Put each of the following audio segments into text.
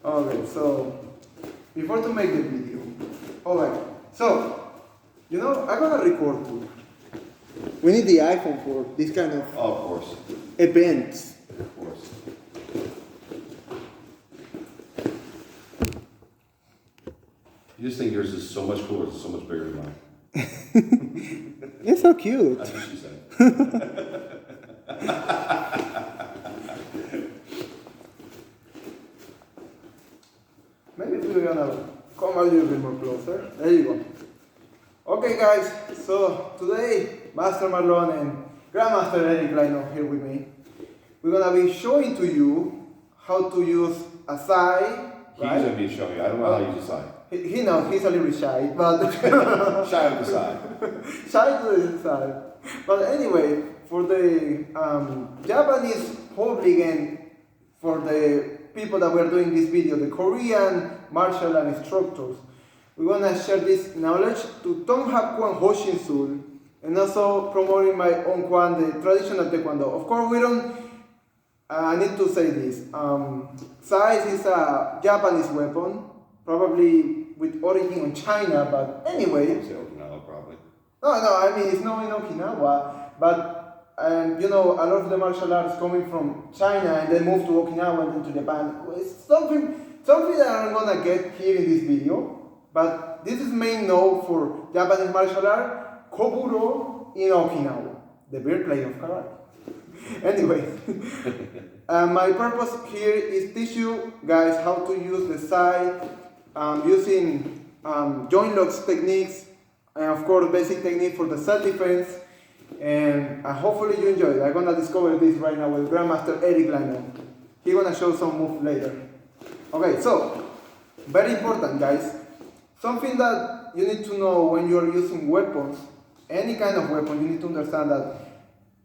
Okay, so before to make the video, alright, so I'm gonna record too. We need the iPhone for this kind of Oh, of course. events. Of course. You just think yours is so much cooler, it's so much bigger than mine. It's so cute. That's what she said. Maybe we're gonna come a little bit more closer. There you go. Okay, guys. So today, Master Marlon and Grandmaster Eric Lino here with me. We're gonna be showing to you how to use a sai. He's gonna be showing you. I don't know how you decide. He knows he's a little shy, but Shy of the side. shy to the side. But anyway, for the Japanese public and for the people that we're doing this video, the Korean martial art instructors, we're gonna share this knowledge to Tong Kwan Hoshinsul and also promoting my own Kwan, the traditional Taekwondo. Of course, we don't. I need to say this. Sai is a Japanese weapon, probably with origin in China, but anyway. Say Okinawa, probably. No, I mean, it's not in Okinawa, but, a lot of the martial arts coming from China and then move to Okinawa and then to Japan. It's something that I'm gonna get here in this video, but this is main known for Japanese martial art, Koburo in Okinawa, the birthplace of karate. Anyway, my purpose here is teach you guys how to use the sai using joint locks techniques and of course basic technique for the self-defense, and hopefully you enjoy it. I'm gonna discover this right now with Grandmaster Eric Lino. He's gonna show some moves later. Okay, so very important, guys. Something that you need to know when you're using weapons, any kind of weapon, you need to understand that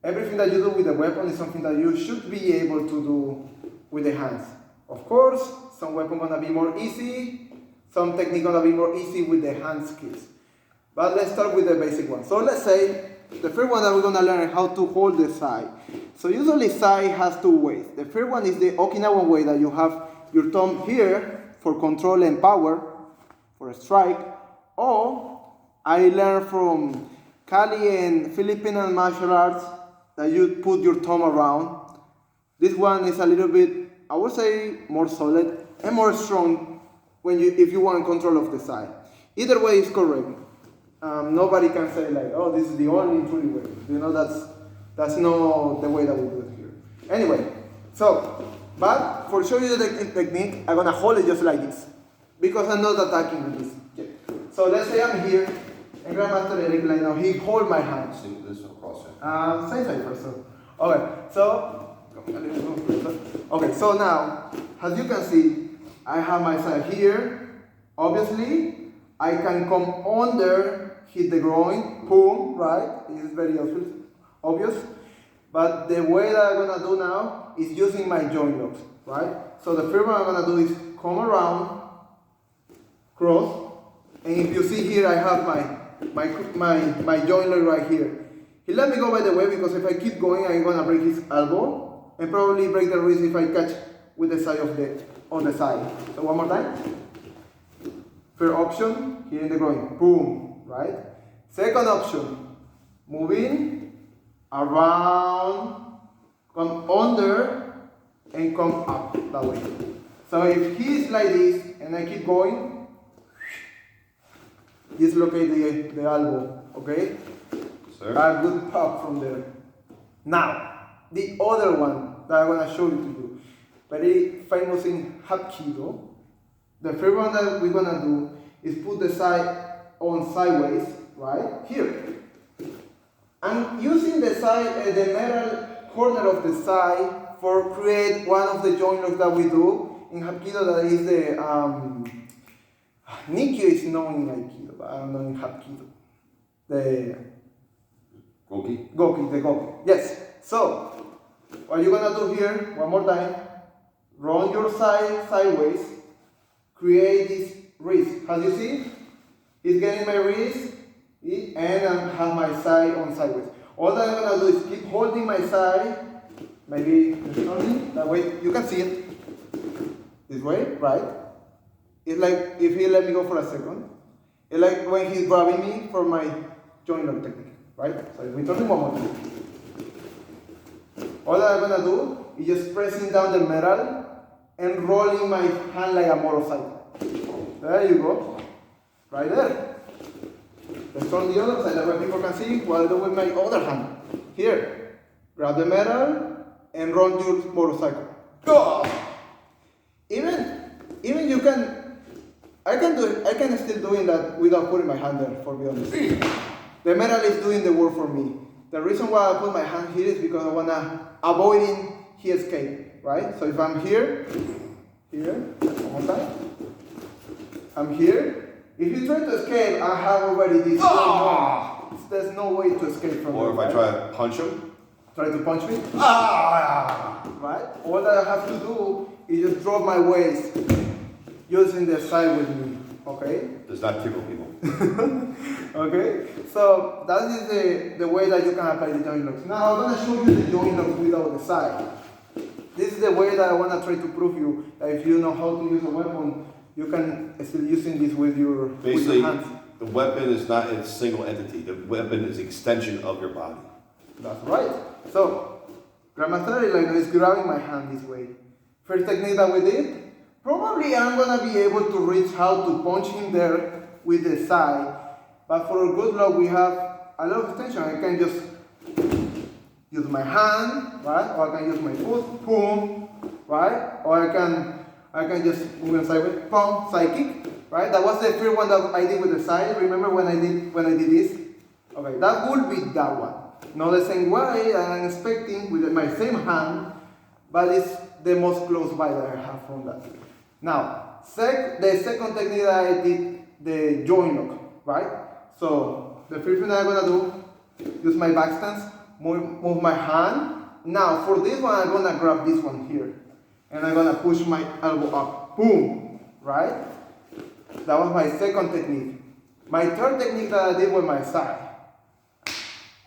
everything that you do with the weapon is something that you should be able to do with the hands. Of course, some weapon gonna be more easy, some technique gonna be more easy with the hand skills. But let's start with the basic one. So let's say the first one that we're gonna learn is how to hold the sai. So usually sai has two ways. The first one is the Okinawan way, that you have your thumb here for control and power, for a strike. Or I learned from Cali and Filipino martial arts that you put your thumb around. This one is a little bit, I would say, more solid and more strong if you want control of the side. Either way is correct. Nobody can say like, oh, this is the only true way. That's not the way that we do it here. Anyway, but for show you the technique, I'm gonna hold it just like this because I'm not attacking with this. Okay. So let's say I'm here and Grandmaster Eric Lino, he hold my hand. This will cross it. Same side first. Okay, so now, as you can see, I have my side here. Obviously, I can come under, hit the groin, boom, right? This is very obvious. But the way that I'm gonna do now is using my joint locks, right? So the first one I'm gonna do is come around, cross, and if you see here, I have my joint lock right here. He let me go by the way because if I keep going, I'm gonna break his elbow and probably break the wrist if I catch with the side on the side. So one more time. First option, here in the groin, boom, right? Second option, moving around, come under and come up that way. So if he's like this and I keep going, dislocate the elbow, okay? Sir? A good pop from there. Now, the other one that I'm gonna show you to you, very famous in Hapkido. The first one that we're gonna do is put the side on sideways, right here. I'm using the side, the metal corner of the side for create one of the joint locks that we do in Hapkido. That is the Nikyo is known in Aikido, but I don't know in Hapkido. The Goki? the Goki. Yes. So, what you're gonna do here, one more time, roll your side sideways, create this wrist. As you see, it's getting my wrist, and I have my side on sideways. All that I'm gonna do is keep holding my side, maybe that way you can see it. this way, right? It's like if he let me go for a second. It's like when he's grabbing me for my joint lock technique, right? So if we turn it one more time. All that I'm gonna do is just pressing down the metal and rolling my hand like a motorcycle. There you go. Right there. Let's turn the other side, that way people can see what I do with my other hand. Here. Grab the metal and run your motorcycle. Go! Even you can, I can still doing that without putting my hand there, for be honest. The metal is doing the work for me. The reason why I put my hand here is because I wanna avoiding he escape, right? So if I'm here, one more time. I'm here. If you try to escape, I have already this. There's no way to escape from it. Or if I try to punch him. Try to punch me? Right? All that I have to do is just drop my waist using the side with me. Okay? Does not tickle people. Okay? So that is the way that you can apply the joint locks. Now I'm gonna show you the joint locks without the side. This is the way that I wanna try to prove you that if you know how to use a weapon, you can still using this with your hands. The weapon is not a single entity. The weapon is an extension of your body. That's right. So, Grandmaster Elena is grabbing my hand this way. First technique that we did, probably I'm gonna be able to reach how to punch him there with the side. But for good luck, we have a lot of extension. I can just use my hand, right? Or I can use my foot, boom, right? Or I can just move on sideways, pump, side kick, right? That was the first one that I did with the side. Remember when I did this? Okay, that would be that one. Not the same way I'm expecting with my same hand, but it's the most close by that I have from that. Now, the second technique that I did, the joint lock, right? So the first thing that I'm gonna do, use my back stance, move my hand. Now for this one, I'm gonna grab this one here. And I'm gonna push my elbow up. Boom! Right? That was my second technique. My third technique that I did with my side.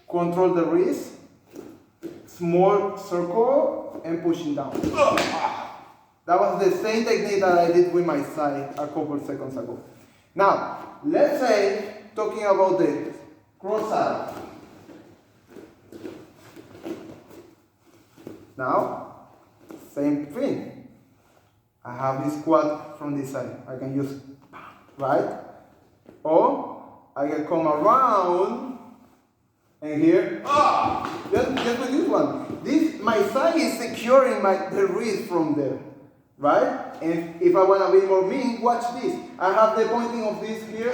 Control the wrist, small circle, and pushing down. That was the same technique that I did with my side a couple seconds ago. Now, let's say, talking about the cross side. Now, same thing. I have this quad from this side. I can use, right? Or I can come around and here. Just with this one. My side is securing the wrist from there, right? And if I want to be more mean, watch this. I have the pointing of this here.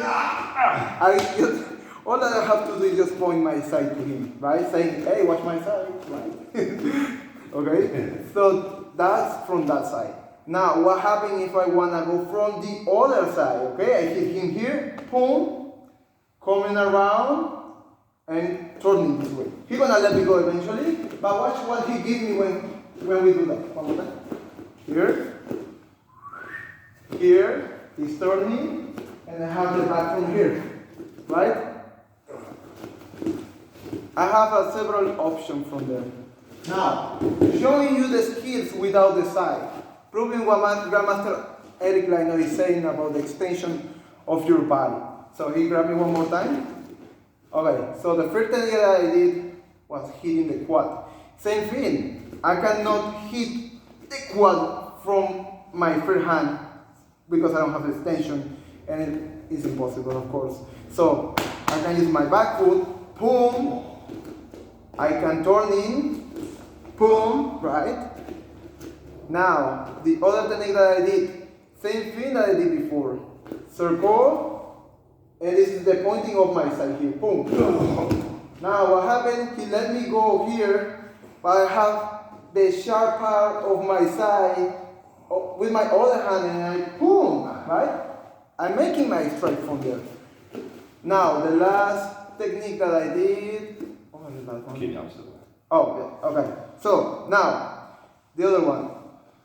All that I have to do is just point my side to him, right? Saying, hey, watch my side, right? Okay? So that's from that side. Now, what happens if I want to go from the other side? Okay, I hit him here, boom, coming around, and turning this way. He's going to let me go eventually, but watch what he gives me when we do that. One more time. Here, he's turning, and I have the back from here, right? I have several options from there. Now, showing you the skills without the side, proving what Grandmaster Eric Lino is saying about the extension of your body. So he grabbed me one more time. Okay, so the first thing that I did was hitting the quad. Same thing, I cannot hit the quad from my free hand because I don't have the extension, and it is impossible, of course. So I can use my back foot, boom, I can turn in, boom, right? Now, the other technique that I did, same thing that I did before. Circle, and this is the pointing of my side here, boom. Now what happened, he let me go here, but I have the sharp part of my side with my other hand, and I, boom, right? I'm making my strike from there. Now, the last technique that I did, Okay, the opposite way. oh, yeah, okay. So, now, the other one.